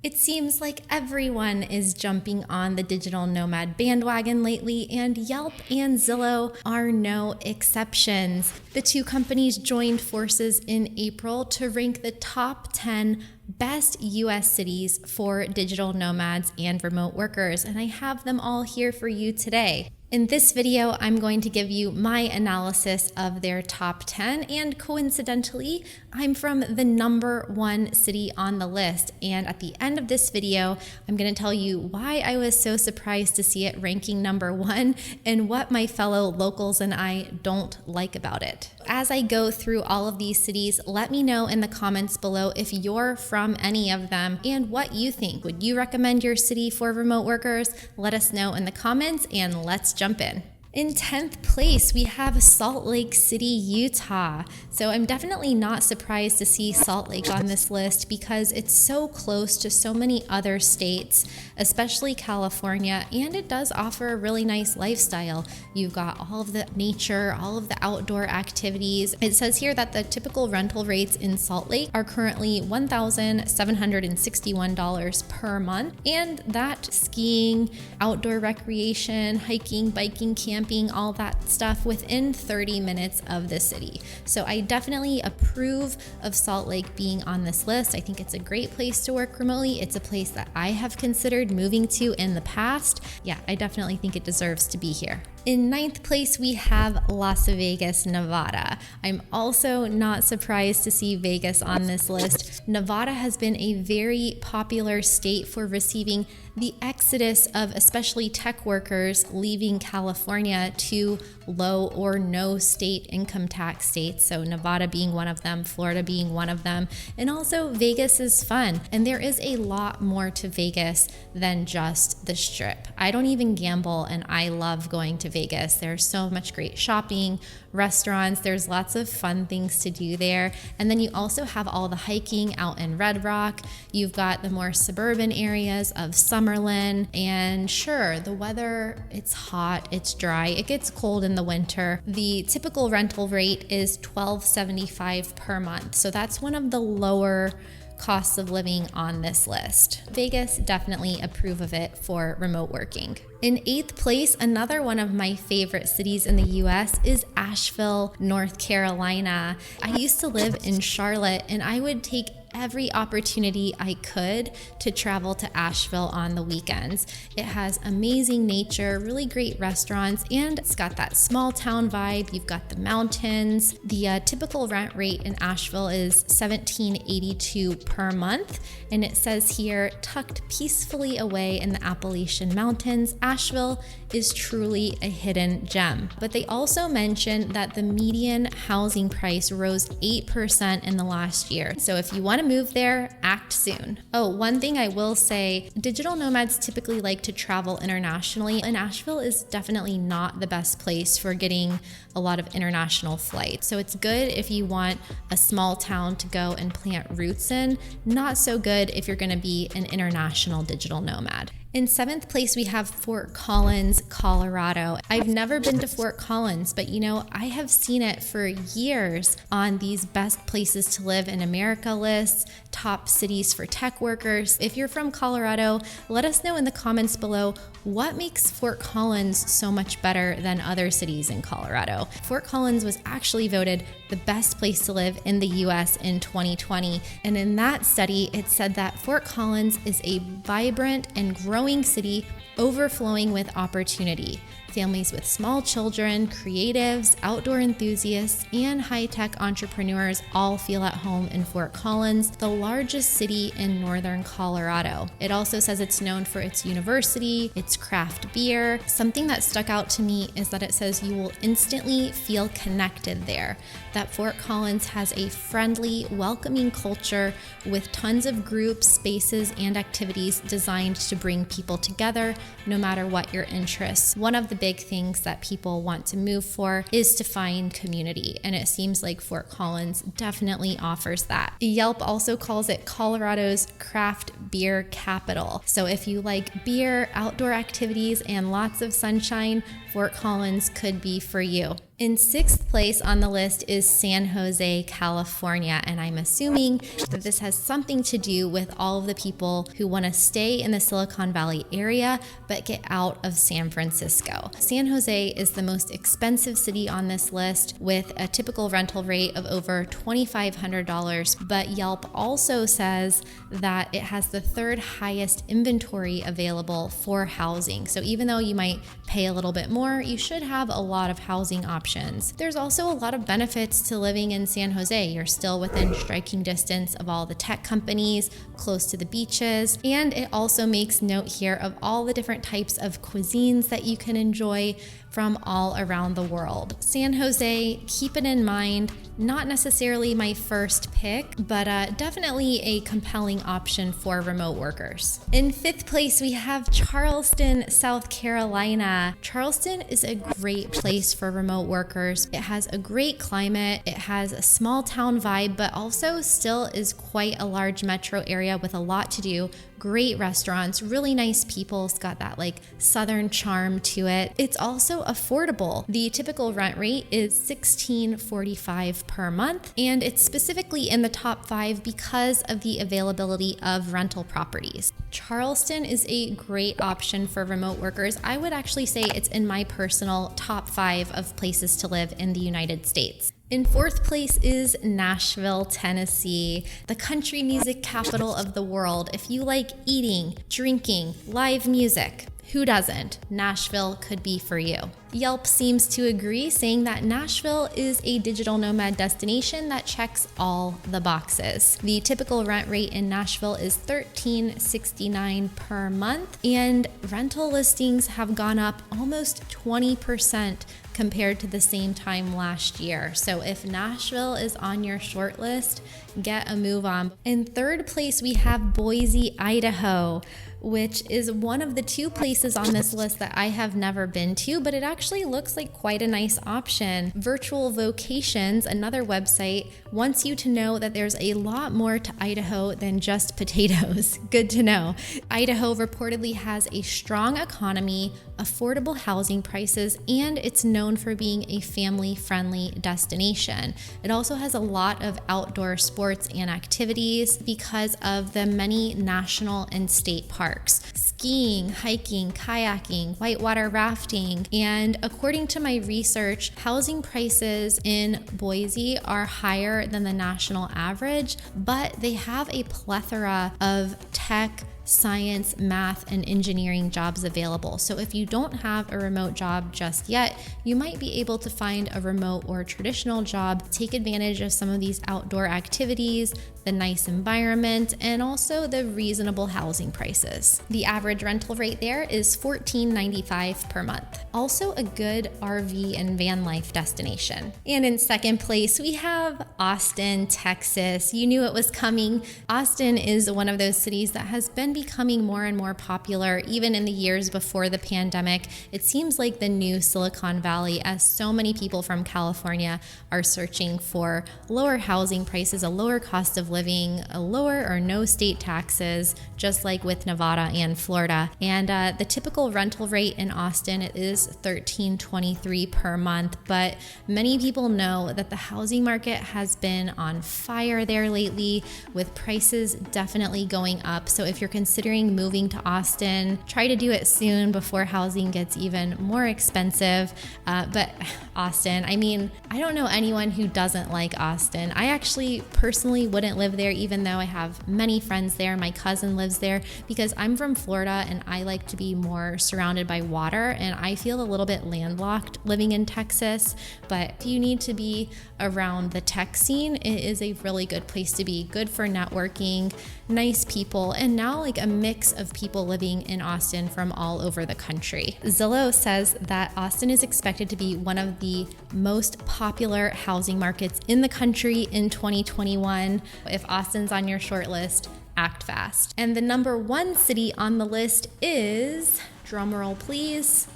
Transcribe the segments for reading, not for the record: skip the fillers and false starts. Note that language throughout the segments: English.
It seems like everyone is jumping on the digital nomad bandwagon lately, and Yelp and Zillow are no exceptions. The two companies joined forces in April to rank the top 10 best US cities for digital nomads and remote workers, and I have them all here for you today. In this video, I'm going to give you my analysis of their top 10, and coincidentally, I'm from the number 1 city on the list. And at the end of this video, I'm going to tell you why I was so surprised to see it ranking number 1 and what my fellow locals and I don't like about it. As I go through all of these cities, let me know in the comments below if you're from any of them and what you think. Would you recommend your city for remote workers? Let us know in the comments, and let's jump in. In 10th place, we have Salt Lake City, Utah. So I'm definitely not surprised to see Salt Lake on this list because it's so close to so many other states, especially California, and it does offer a really nice lifestyle. You've got all of the nature, all of the outdoor activities. It says here that the typical rental rates in Salt Lake are currently $1,761 per month, and that skiing, outdoor recreation, hiking, biking, camping, all that stuff within 30 minutes of the city. So I definitely approve of Salt Lake being on this list. I think it's a great place to work remotely. It's a place that I have considered moving to in the past. Yeah, I definitely think it deserves to be here. In 9th place, we have Las Vegas, Nevada. I'm also not surprised to see Vegas on this list. Nevada has been a very popular state for receiving the exodus of especially tech workers leaving California to low or no state income tax states. So Nevada being one of them, Florida being one of them. And also Vegas is fun. And there is a lot more to Vegas than just the Strip. I don't even gamble, and I love going to Vegas. There's so much great shopping, restaurants, there's lots of fun things to do there. And then you also have all the hiking out in Red Rock. You've got the more suburban areas of Summerlin, and sure, the weather, it's hot, it's dry, it gets cold in the winter. The typical rental rate is $1,275 per month. So that's one of the lower costs of living on this list. Vegas, definitely approve of it for remote working. In 8th place, another one of my favorite cities in the US is Asheville, North Carolina. I used to live in Charlotte, and I would take every opportunity I could to travel to Asheville on the weekends. It has amazing nature, really great restaurants, and it's got that small town vibe. You've got the mountains. The typical rent rate in Asheville is $1,782 per month, and it says here, tucked peacefully away in the Appalachian Mountains, Asheville is truly a hidden gem. But they also mentioned that the median housing price rose 8% in the last year. So if you want to move there, act soon. Oh, one thing I will say, digital nomads typically like to travel internationally, and Asheville is definitely not the best place for getting a lot of international flights. So it's good if you want a small town to go and plant roots in, not so good if you're going to be an international digital nomad. In 7th place, we have Fort Collins, Colorado. I've never been to Fort Collins, but I have seen it for years on these best places to live in America lists, top cities for tech workers. If you're from Colorado, let us know in the comments below what makes Fort Collins so much better than other cities in Colorado. Fort Collins was actually voted the best place to live in the US in 2020. And in that study, it said that Fort Collins is a vibrant and growing city overflowing with opportunity. Families with small children, creatives, outdoor enthusiasts, and high-tech entrepreneurs all feel at home in Fort Collins, the largest city in northern Colorado. It also says it's known for its university, its craft beer. Something that stuck out to me is that it says you will instantly feel connected there. That Fort Collins has a friendly, welcoming culture with tons of groups, spaces, and activities designed to bring people together no matter what your interests. One of the big things that people want to move for is to find community, and it seems like Fort Collins definitely offers that. Yelp also calls it Colorado's craft beer capital. So if you like beer, outdoor activities, and lots of sunshine, Fort Collins could be for you. In 6th place on the list is San Jose, California, and I'm assuming that this has something to do with all of the people who want to stay in the Silicon Valley area but get out of San Francisco. San Jose is the most expensive city on this list with a typical rental rate of over $2,500, but Yelp also says that it has the 3rd highest inventory available for housing. So even though you might pay a little bit more, you should have a lot of housing options. There's also a lot of benefits to living in San Jose. You're still within striking distance of all the tech companies, close to the beaches, and it also makes note here of all the different types of cuisines that you can enjoy from all around the world. San Jose, keep it in mind, not necessarily my first pick, but definitely a compelling option for remote workers. In 5th place, we have Charleston, South Carolina. Charleston is a great place for remote workers. It has a great climate, it has a small town vibe, but also still is quite a large metro area with a lot to do. Great restaurants, really nice people. It's got that like southern charm to it. It's also affordable. The typical rent rate is $16.45 per month, and it's specifically in the top 5 because of the availability of rental properties. Charleston is a great option for remote workers. I would actually say it's in my personal top 5 of places to live in the United States. In 4th place is Nashville, Tennessee, the country music capital of the world. If you like eating, drinking, live music, who doesn't? Nashville could be for you. Yelp seems to agree, saying that Nashville is a digital nomad destination that checks all the boxes. The typical rent rate in Nashville is $13.69 per month, and rental listings have gone up almost 20% compared to the same time last year. So if Nashville is on your short list, get a move on. In 3rd place, we have Boise, Idaho, which is one of the 2 places on this list that I have never been to, but it actually looks like quite a nice option. Virtual Vocations, another website, wants you to know that there's a lot more to Idaho than just potatoes. Good to know. Idaho reportedly has a strong economy, affordable housing prices, and it's known for being a family-friendly destination. It also has a lot of outdoor sports and activities because of the many national and state parks. Skiing, hiking, kayaking, whitewater rafting, and according to my research, housing prices in Boise are higher than the national average, but they have a plethora of tech, science, math, and engineering jobs available. So if you don't have a remote job just yet, you might be able to find a remote or traditional job, take advantage of some of these outdoor activities, the nice environment, and also the reasonable housing prices. The average rental rate there is $14.95 per month. Also a good RV and van life destination. And in 2nd place, we have Austin, Texas. You knew it was coming. Austin is one of those cities that has been becoming more and more popular even in the years before the pandemic. It seems like the new Silicon Valley, as so many people from California are searching for lower housing prices, a lower cost of living, a lower or no state taxes, just like with Nevada and Florida. And the typical rental rate in Austin is $13.23 per month, but many people know that the housing market has been on fire there lately, with prices definitely going up. So if you're considering moving to Austin, try to do it soon before housing gets even more expensive. But Austin, I mean, I don't know anyone who doesn't like Austin. I actually personally wouldn't live there, even though I have many friends there. My cousin lives there, because I'm from Florida and I like to be more surrounded by water, and I feel a little bit landlocked living in Texas. But if you need to be around the tech scene, it is a really good place to be. Good for networking, nice people, and now like a mix of people living in Austin from all over the country. Zillow says that Austin is expected to be one of the most popular housing markets in the country in 2021. If Austin's on your short list, act fast. And the number 1 city on the list is, drumroll please,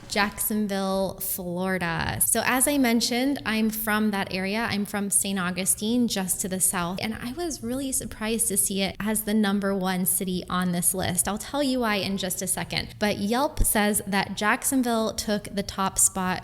Jacksonville, Florida. So as I mentioned, I'm from that area. I'm from St. Augustine, just to the south, and I was really surprised to see it as the number 1 city on this list. I'll tell you why in just a second. But Yelp says that Jacksonville took the top spot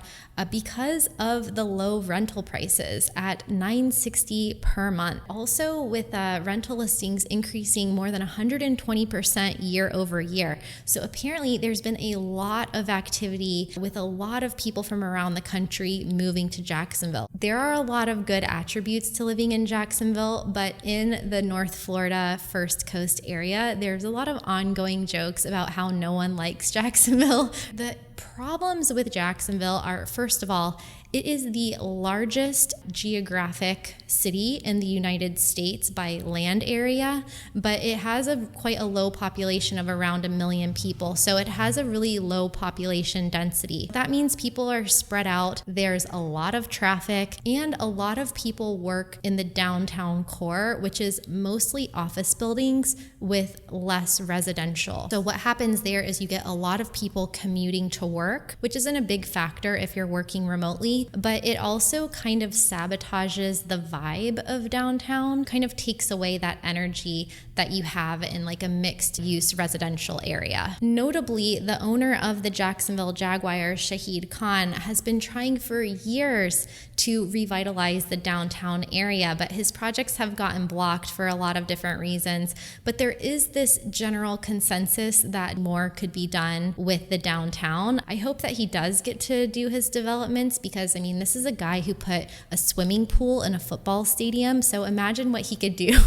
because of the low rental prices at $960 per month. Also with rental listings increasing more than 120% year over year. So apparently there's been a lot of activity with a lot of people from around the country moving to Jacksonville. There are a lot of good attributes to living in Jacksonville, but in the North Florida First Coast area, there's a lot of ongoing jokes about how no one likes Jacksonville. The problems with Jacksonville are, first of all, it is the largest geographic city in the United States by land area, but it has quite a low population of around 1 million people. So it has a really low population density. That means people are spread out. There's a lot of traffic, and a lot of people work in the downtown core, which is mostly office buildings with less residential. So what happens there is you get a lot of people commuting to work, which isn't a big factor if you're working remotely, but it also kind of sabotages the vibe of downtown, kind of takes away that energy that you have in like a mixed use residential area. Notably, the owner of the Jacksonville Jaguars, Shahid Khan, has been trying for years to revitalize the downtown area, but his projects have gotten blocked for a lot of different reasons. But there is this general consensus that more could be done with the downtown. I hope that he does get to do his developments, because I mean, this is a guy who put a swimming pool in a football stadium, so imagine what he could do.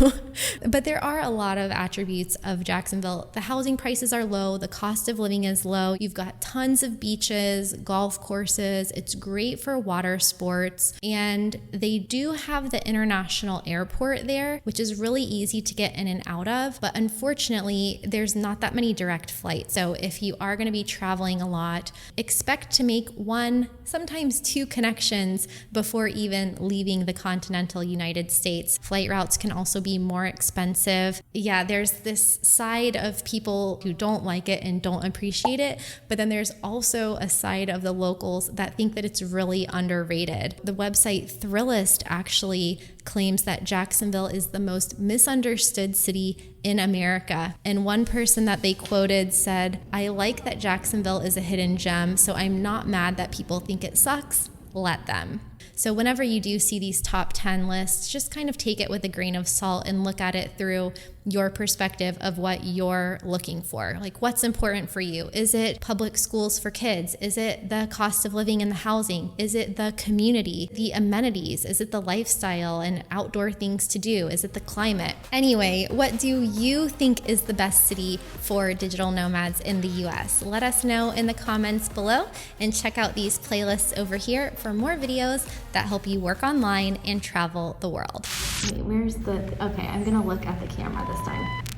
But there are a lot of attributes of Jacksonville. The housing prices are low, the cost of living is low, you've got tons of beaches, golf courses, it's great for water sports, and they do have the international airport there, which is really easy to get in and out of, but unfortunately, there's not that many direct flights. So if you are going to be traveling a lot, expect to make 1, sometimes 2 connections before even leaving the continental United States. Flight routes can also be more expensive. Yeah, there's this side of people who don't like it and don't appreciate it, but then there's also a side of the locals that think that it's really underrated. The website Thrillist actually claims that Jacksonville is the most misunderstood city in America. And one person that they quoted said, "I like that Jacksonville is a hidden gem, so I'm not mad that people think it sucks. Let them." So whenever you do see these top 10 lists, just kind of take it with a grain of salt and look at it through your perspective of what you're looking for. Like, what's important for you? Is it public schools for kids? Is it the cost of living and the housing? Is it the community, the amenities? Is it the lifestyle and outdoor things to do? Is it the climate? Anyway, what do you think is the best city for digital nomads in the US? Let us know in the comments below, and check out these playlists over here for more videos that help you work online and travel the world. Wait, where's the, okay, I'm gonna look at the camera this time.